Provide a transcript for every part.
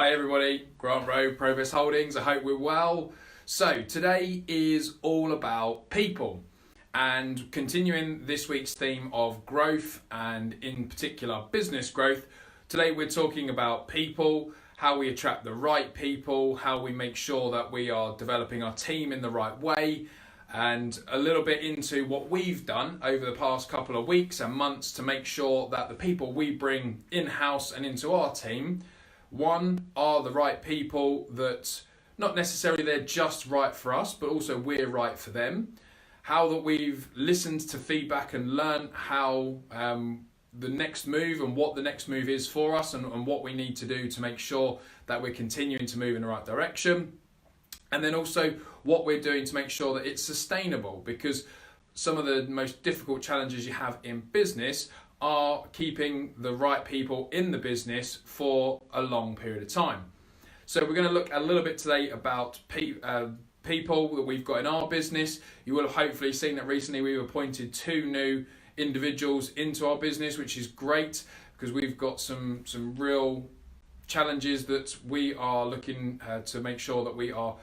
Hi everybody, Grant Rowe, ProVest Holdings. I hope we're well. So today is all about people and continuing this week's theme of growth and in particular business growth. Today we're talking about people, how we attract the right people, how we make sure that we are developing our team in the right way, and a little bit into what we've done over the past couple of weeks and months to make sure that the people we bring in-house and into our team, one, are the right people that not necessarily they're just right for us, but also we're right for them. How that we've listened to feedback and learned how the next move and what the next move is for us and what we need to do to make sure that we're continuing to move in the right direction. And then also what we're doing to make sure that it's sustainable, because some of the most difficult challenges you have in business are keeping the right people in the business for a long period of time. So we're going to look a little bit today about people that we've got in our business. You will have hopefully seen that recently we've appointed 2 new individuals into our business, which is great because we've got some real challenges that we are looking to make sure that we are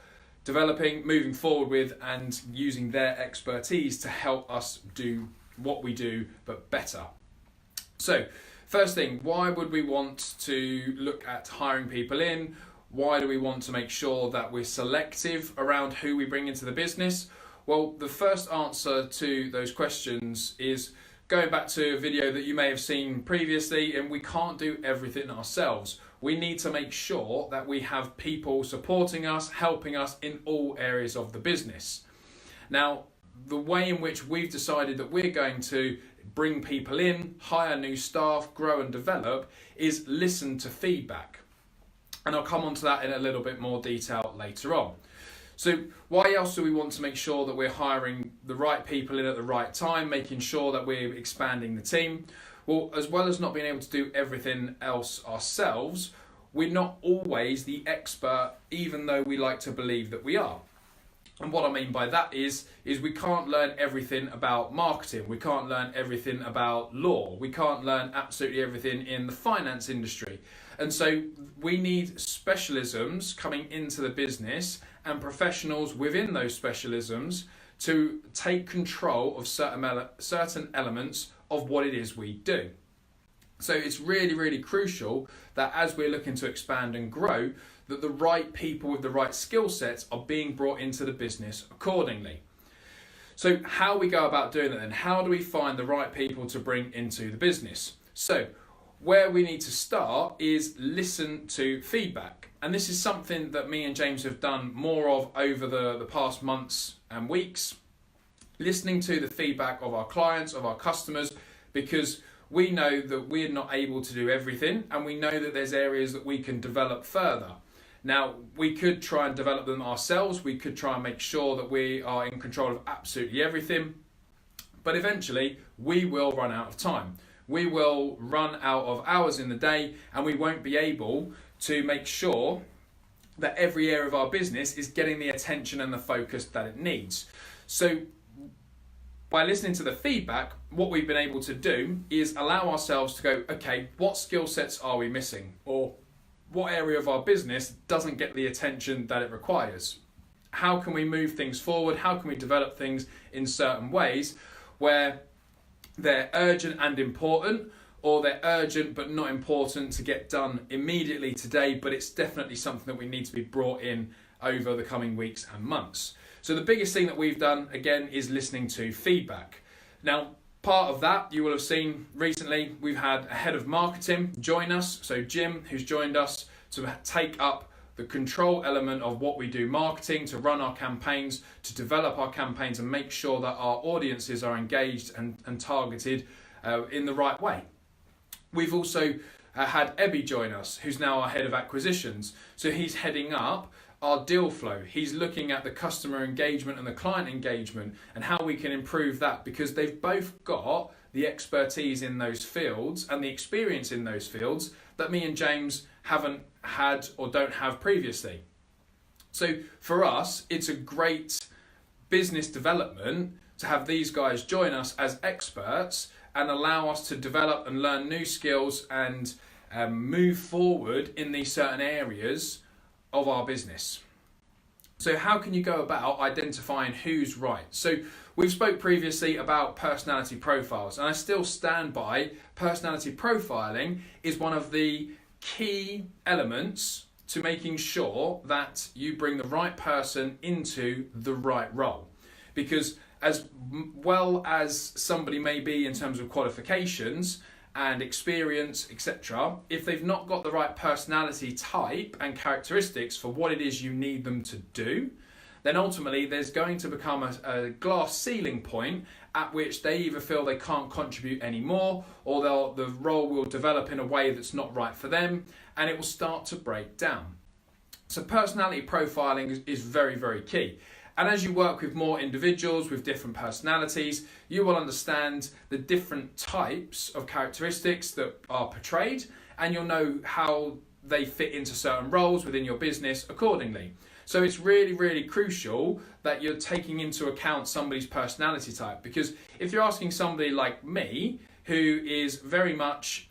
developing, moving forward with, and using their expertise to help us do what we do but better. So first thing, why would we want to look at hiring people in? Why do we want to make sure that we're selective around who we bring into the business? Well, the first answer to those questions is going back to a video that you may have seen previously, and we can't do everything ourselves. We need to make sure that we have people supporting us, helping us in all areas of the business. Now, the way in which we've decided that we're going to bring people in, hire new staff, grow and develop is listen to feedback. And I'll come on to that in a little bit more detail later on. So why else do we want to make sure that we're hiring the right people in at the right time, making sure that we're expanding the team? Well, as well as not being able to do everything else ourselves, we're not always the expert, even though we like to believe that we are. And what I mean by that is we can't learn everything about marketing. We can't learn everything about law. We can't learn absolutely everything in the finance industry. And so we need specialisms coming into the business and professionals within those specialisms to take control of certain elements of what it is we do. So it's really, really crucial that as we're looking to expand and grow, that the right people with the right skill sets are being brought into the business accordingly. So how we go about doing that then? How do we find the right people to bring into the business? So where we need to start is listen to feedback. And this is something that me and James have done more of over the past months and weeks. Listening to the feedback of our clients, of our customers, because we know that we're not able to do everything, and we know that there's areas that we can develop further. Now, we could try and develop them ourselves. We could try and make sure that we are in control of absolutely everything. But eventually, we will run out of time. We will run out of hours in the day, and we won't be able to make sure that every area of our business is getting the attention and the focus that it needs. So by listening to the feedback, what we've been able to do is allow ourselves to go, okay, what skill sets are we missing? Or what area of our business doesn't get the attention that it requires? How can we move things forward? How can we develop things in certain ways where they're urgent and important, or they're urgent but not important to get done immediately today, but it's definitely something that we need to be brought in over the coming weeks and months. So the biggest thing that we've done, again, is listening to feedback. Now, part of that, you will have seen recently, we've had a head of marketing join us. So Jim, who's joined us to take up the control element of what we do marketing, to run our campaigns, to develop our campaigns and make sure that our audiences are engaged and targeted in the right way. We've also had Ebby join us, who's now our head of acquisitions. So he's heading up our deal flow. He's looking at the customer engagement and the client engagement and how we can improve that, because they've both got the expertise in those fields and the experience in those fields that me and James haven't had or don't have previously. So for us, it's a great business development to have these guys join us as experts and allow us to develop and learn new skills and move forward in these certain areas of our business. So how can you go about identifying who's right? So we've spoke previously about personality profiles, and I still stand by personality profiling is one of the key elements to making sure that you bring the right person into the right role. Because as well as somebody may be in terms of qualifications and experience, etc., if they've not got the right personality type and characteristics for what it is you need them to do, then ultimately there's going to become a glass ceiling point at which they either feel they can't contribute anymore, or the role will develop in a way that's not right for them, and it will start to break down. So personality profiling is very, very key. And as you work with more individuals with different personalities, you will understand the different types of characteristics that are portrayed, and you'll know how they fit into certain roles within your business accordingly. So it's really, really crucial that you're taking into account somebody's personality type, because if you're asking somebody like me, who is very much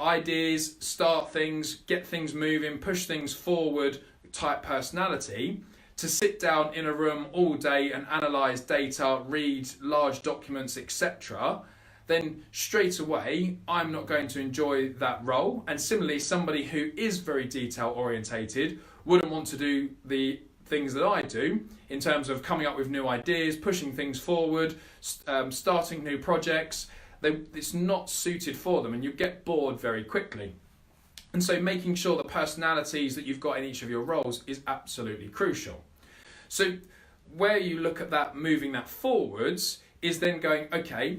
ideas, start things, get things moving, push things forward type personality, to sit down in a room all day and analyse data, read large documents, etc., then straight away I'm not going to enjoy that role. And similarly, somebody who is very detail orientated wouldn't want to do the things that I do in terms of coming up with new ideas, pushing things forward, starting new projects. It's not suited for them, and you get bored very quickly. And so making sure the personalities that you've got in each of your roles is absolutely crucial. So where you look at that, moving that forwards, is then going, okay,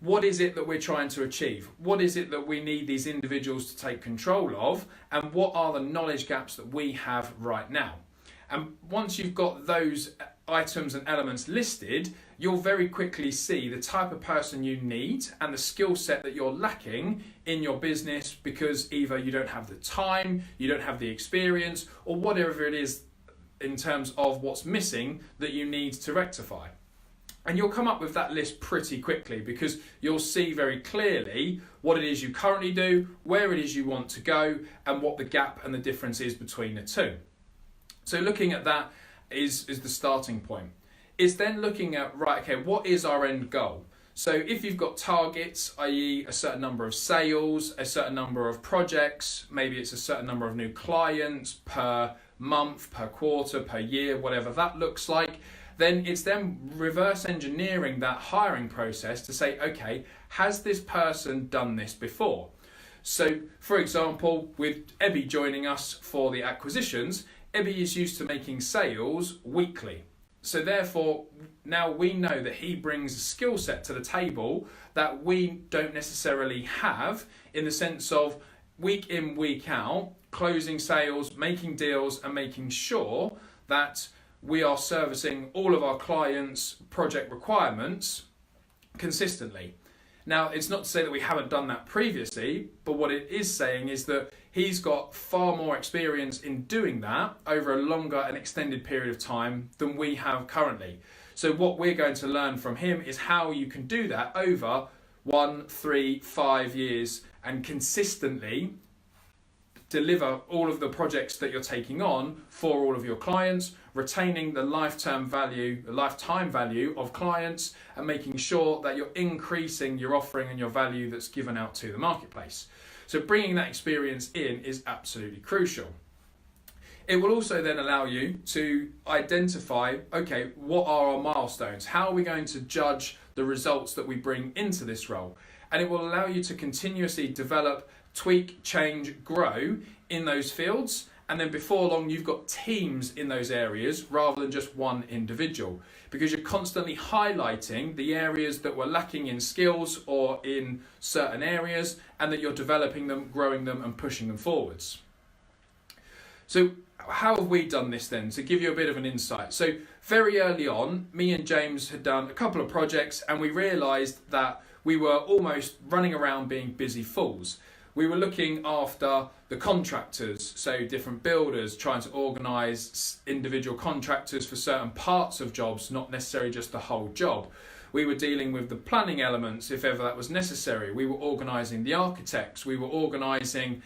what is it that we're trying to achieve? What is it that we need these individuals to take control of? And what are the knowledge gaps that we have right now? And once you've got those items and elements listed, you'll very quickly see the type of person you need and the skill set that you're lacking in your business, because either you don't have the time, you don't have the experience, or whatever it is in terms of what's missing that you need to rectify. And you'll come up with that list pretty quickly, because you'll see very clearly what it is you currently do, where it is you want to go, and what the gap and the difference is between the two. So looking at that is the starting point. It's then looking at, right, okay, what is our end goal? So if you've got targets, i.e. a certain number of sales, a certain number of projects, maybe it's a certain number of new clients per month, per quarter, per year, whatever that looks like, then it's then reverse engineering that hiring process to say, okay, has this person done this before? So for example, with Ebby joining us for the acquisitions, Ebby is used to making sales weekly. So therefore, now we know that he brings a skill set to the table that we don't necessarily have, in the sense of week in, week out, closing sales, making deals, and making sure that we are servicing all of our clients' project requirements consistently. Now, it's not to say that we haven't done that previously, but what it is saying is that he's got far more experience in doing that over a longer and extended period of time than we have currently. So what we're going to learn from him is how you can do that over 1, 3, 5 years and consistently deliver all of the projects that you're taking on for all of your clients, retaining the lifetime value of clients, and making sure that you're increasing your offering and your value that's given out to the marketplace. So bringing that experience in is absolutely crucial. It will also then allow you to identify, okay, what are our milestones? How are we going to judge the results that we bring into this role? And it will allow you to continuously develop, tweak, change, grow in those fields. And then before long, you've got teams in those areas rather than just one individual, because you're constantly highlighting the areas that were lacking in skills or in certain areas, and that you're developing them, growing them, and pushing them forwards. So how have we done this then, to give you a bit of an insight? So very early on, me and James had done a couple of projects, and we realised that we were almost running around being busy fools. we were looking after the contractors, so different builders, trying to organise individual contractors for certain parts of jobs, not necessarily just the whole job. We were dealing with the planning elements if ever that was necessary. We were organising the architects, we were organising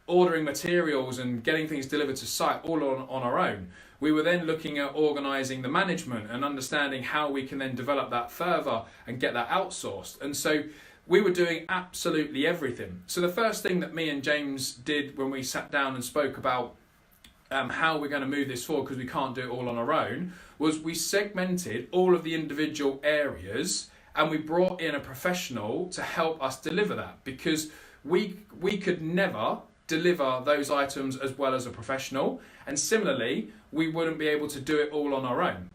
ordering materials and getting things delivered to site all on our own. We were then looking at organising the management and understanding how we can then develop that further and get that outsourced. And so we were doing absolutely everything. So the first thing that me and James did when we sat down and spoke about how we're going to move this forward, because we can't do it all on our own, was we segmented all of the individual areas and we brought in a professional to help us deliver that, because we could never deliver those items as well as a professional, and similarly we wouldn't be able to do it all on our own.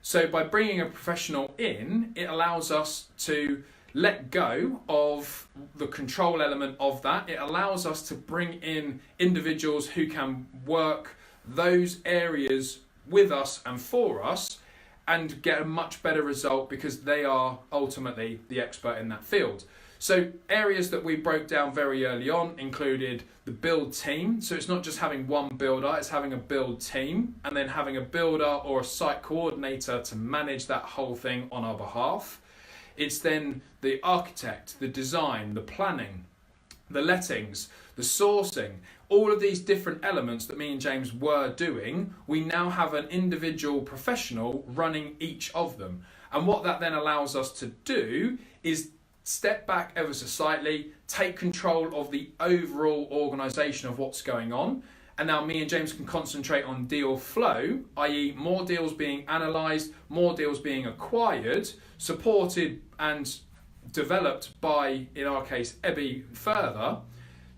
So by bringing a professional in, it allows us to let go of the control element of that. It allows us to bring in individuals who can work those areas with us and for us and get a much better result, because they are ultimately the expert in that field. So areas that we broke down very early on included the build team. So it's not just having one builder, it's having a build team and then having a builder or a site coordinator to manage that whole thing on our behalf. It's then the architect, the design, the planning, the lettings, the sourcing, all of these different elements that me and James were doing. We now have an individual professional running each of them. And what that then allows us to do is step back ever so slightly, take control of the overall organisation of what's going on. And now me and James can concentrate on deal flow, i.e. more deals being analysed, more deals being acquired, supported and developed by, in our case, Ebby further,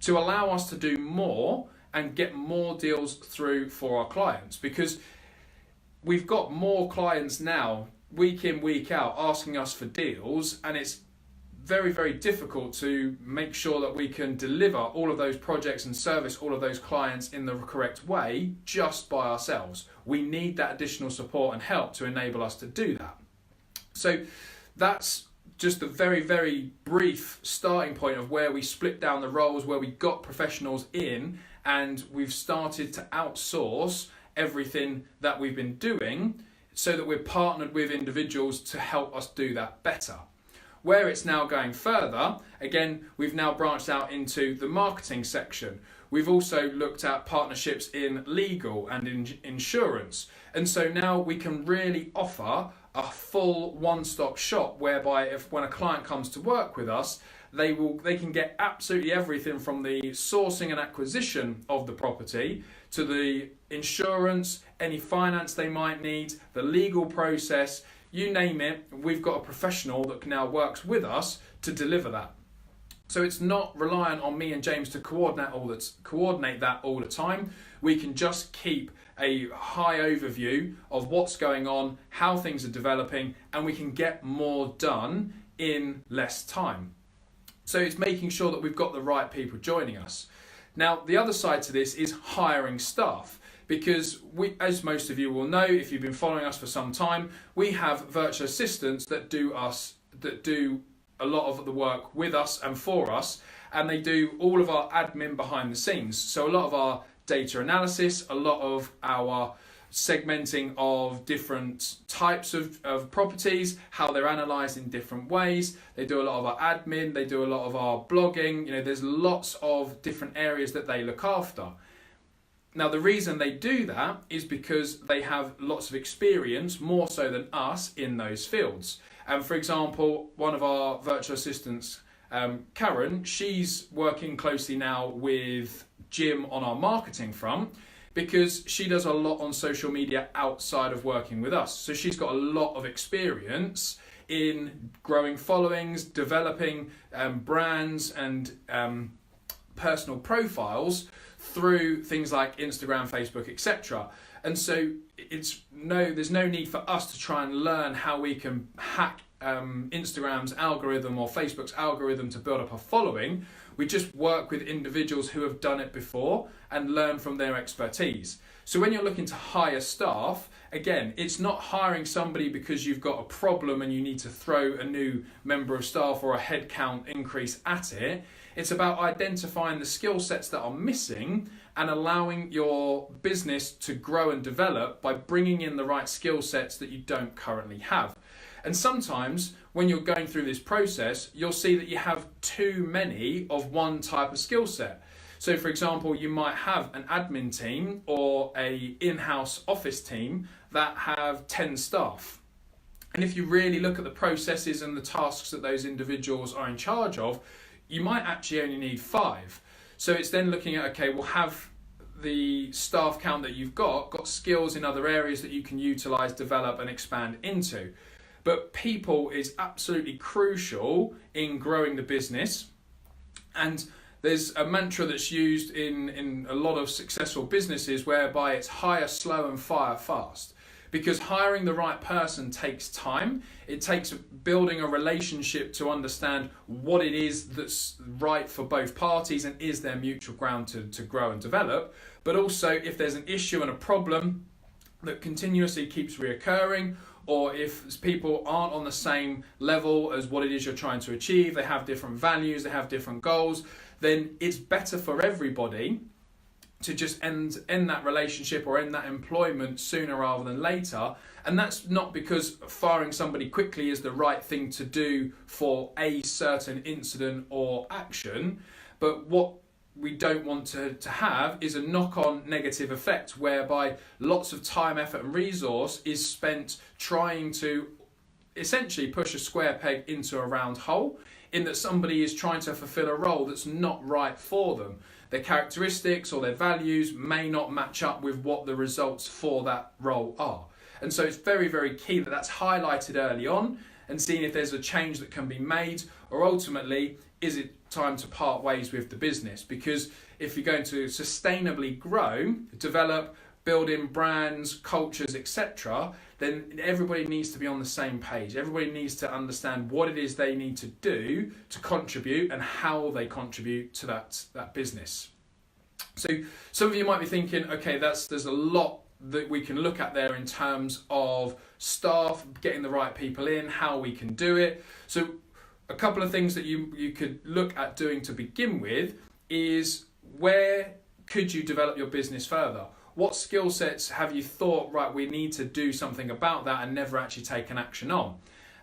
to allow us to do more and get more deals through for our clients. Because we've got more clients now, week in, week out, asking us for deals, and it's very, very difficult to make sure that we can deliver all of those projects and service all of those clients in the correct way just by ourselves. We need that additional support and help to enable us to do that. So that's just a very, very brief starting point of where we split down the roles, where we got professionals in, and we've started to outsource everything that we've been doing so that we're partnered with individuals to help us do that better. Where it's now going further, again, we've now branched out into the marketing section. We've also looked at partnerships in legal and in insurance. And so now we can really offer a full one-stop shop, whereby when a client comes to work with us, they can get absolutely everything from the sourcing and acquisition of the property to the insurance, any finance they might need, the legal process. You name it, we've got a professional that now works with us to deliver that. So it's not reliant on me and James to coordinate that all the time. We can just keep a high overview of what's going on, how things are developing, and we can get more done in less time. So it's making sure that we've got the right people joining us. Now, the other side to this is hiring staff. Because we, as most of you will know, if you've been following us for some time, we have virtual assistants that do a lot of the work with us and for us, and they do all of our admin behind the scenes. So a lot of our data analysis, a lot of our segmenting of different types of properties, how they're analysed in different ways. They do a lot of our admin, they do a lot of our blogging. There's lots of different areas that they look after. Now, the reason they do that is because they have lots of experience, more so than us, in those fields. And for example, one of our virtual assistants, Karen, she's working closely now with Jim on our marketing front, because she does a lot on social media outside of working with us. So she's got a lot of experience in growing followings, developing brands and personal profiles through things like Instagram, Facebook, etc. And so there's no need for us to try and learn how we can hack Instagram's algorithm or Facebook's algorithm to build up a following. We just work with individuals who have done it before and learn from their expertise. So when you're looking to hire staff, again, it's not hiring somebody because you've got a problem and you need to throw a new member of staff or a headcount increase at it. It's about identifying the skill sets that are missing and allowing your business to grow and develop by bringing in the right skill sets that you don't currently have. And sometimes when you're going through this process, you'll see that you have too many of one type of skill set. So for example, you might have an admin team or a in-house office team that have 10 staff. And if you really look at the processes and the tasks that those individuals are in charge of, you might actually only need 5. So it's then looking at, okay, well, have the staff count that you've got skills in other areas that you can utilize, develop and expand into. But people is absolutely crucial in growing the business. And there's a mantra that's used in a lot of successful businesses whereby it's hire slow and fire fast. Because hiring the right person takes time. It takes building a relationship to understand what it is that's right for both parties and is there mutual ground to grow and develop. But also if there's an issue and a problem that continuously keeps reoccurring, or if people aren't on the same level as what it is you're trying to achieve, they have different values, they have different goals, then it's better for everybody to just end that relationship or end that employment sooner rather than later. And that's not because firing somebody quickly is the right thing to do for a certain incident or action, but what we don't want to have is a knock-on negative effect whereby lots of time, effort and resource is spent trying to essentially push a square peg into a round hole, in that somebody is trying to fulfill a role that's not right for them. Their characteristics or their values may not match up with what the results for that role are. And so it's very, very key that that's highlighted early on and seeing if there's a change that can be made, or ultimately, is it time to part ways with the business? Because if you're going to sustainably grow, develop, build in brands, cultures, etc., then everybody needs to be on the same page. Everybody needs to understand what it is they need to do to contribute and how they contribute to that business. So some of you might be thinking, okay, there's a lot that we can look at there in terms of staff, getting the right people in, how we can do it. So a couple of things that you could look at doing to begin with is, where could you develop your business further? What skill sets have you thought, right, we need to do something about that, and never actually taken action on?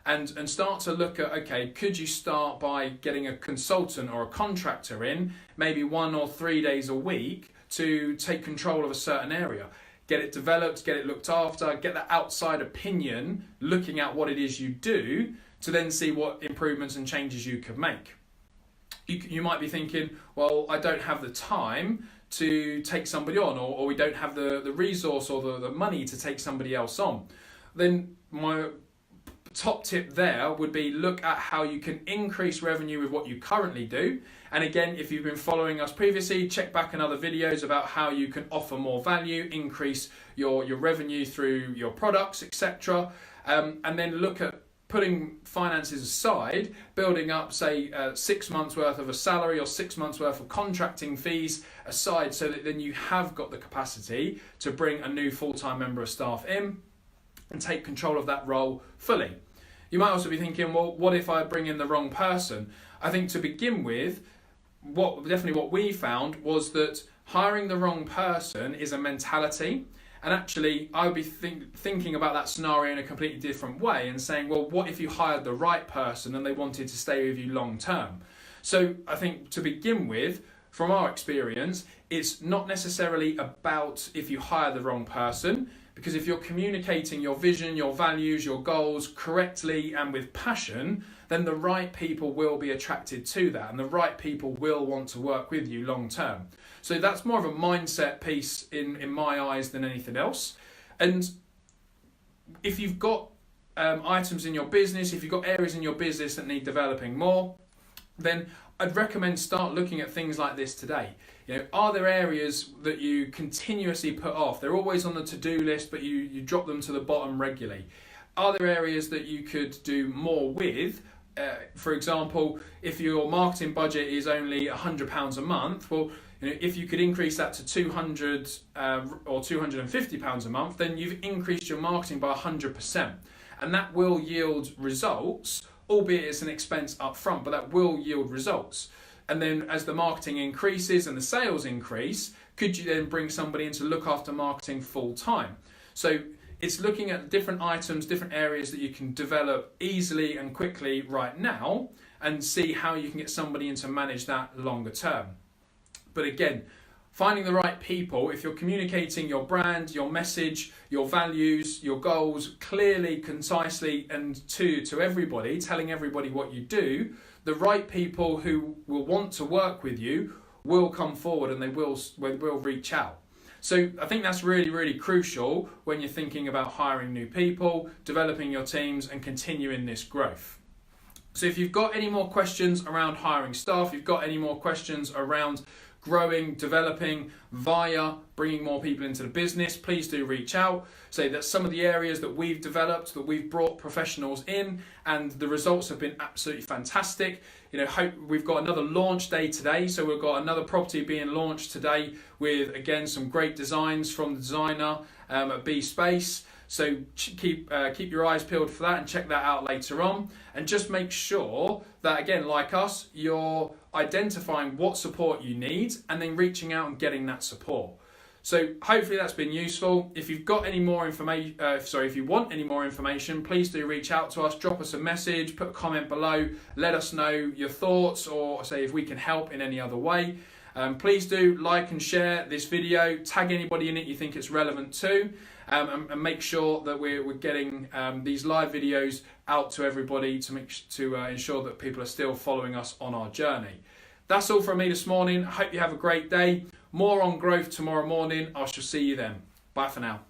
And start to look at, okay, could you start by getting a consultant or a contractor in, maybe 1 or 3 days a week, to take control of a certain area? Get it developed, get it looked after, get that outside opinion, looking at what it is you do, to then see what improvements and changes you could make. You might be thinking, well, I don't have the time to take somebody on, or we don't have the resource or the money to take somebody else on. Then my top tip there would be, look at how you can increase revenue with what you currently do. And again, if you've been following us previously, check back in other videos about how you can offer more value, increase your revenue through your products, etc. And then look at putting finances aside, building up, say, 6 months worth of a salary or 6 months worth of contracting fees aside, so that then you have got the capacity to bring a new full-time member of staff in and take control of that role fully. You might also be thinking, well, what if I bring in the wrong person? I think to begin with, what we found was that hiring the wrong person is a mentality. And actually, I would be thinking about that scenario in a completely different way and saying, well, what if you hired the right person and they wanted to stay with you long term? So I think to begin with, from our experience, it's not necessarily about if you hire the wrong person, because if you're communicating your vision, your values, your goals correctly and with passion, then the right people will be attracted to that, and the right people will want to work with you long term. So that's more of a mindset piece in my eyes than anything else. And if you've got items in your business, if you've got areas in your business that need developing more, then I'd recommend start looking at things like this today. You know, are there areas that you continuously put off? They're always on the to-do list, but you drop them to the bottom regularly. are there areas that you could do more with? For example, if your marketing budget is only £100 a month, well, if you could increase that to £200 or £250 a month, then you've increased your marketing by 100%, and that will yield results. Albeit it's an expense up front, but that will yield results. And then as the marketing increases and the sales increase, could you then bring somebody in to look after marketing full time? So it's looking at different items, different areas that you can develop easily and quickly right now, and see how you can get somebody in to manage that longer term. But again, finding the right people, if you're communicating your brand, your message, your values, your goals clearly, concisely, and to everybody, telling everybody what you do, the right people who will want to work with you will come forward, and they will reach out. So I think that's really, really crucial when you're thinking about hiring new people, developing your teams, and continuing this growth. So if you've got any more questions around hiring staff, you've got any more questions around growing, developing via bringing more people into the business, please do reach out. Say that some of the areas that we've developed, that we've brought professionals in, and the results have been absolutely fantastic. We've got another launch day today, so we've got another property being launched today with, again, some great designs from the designer at B Space. So keep your eyes peeled for that, and check that out later on. And just make sure that, again, like us, you're identifying what support you need and then reaching out and getting that support. So hopefully that's been useful. If you've got any more information, if you want any more information, please do reach out to us, drop us a message, put a comment below, let us know your thoughts, or say if we can help in any other way. Please do like and share this video, tag anybody in it you think it's relevant to, and make sure that we're getting these live videos out to everybody to ensure that people are still following us on our journey. That's all from me this morning. I hope you have a great day. More on growth tomorrow morning. I shall see you then. Bye for now.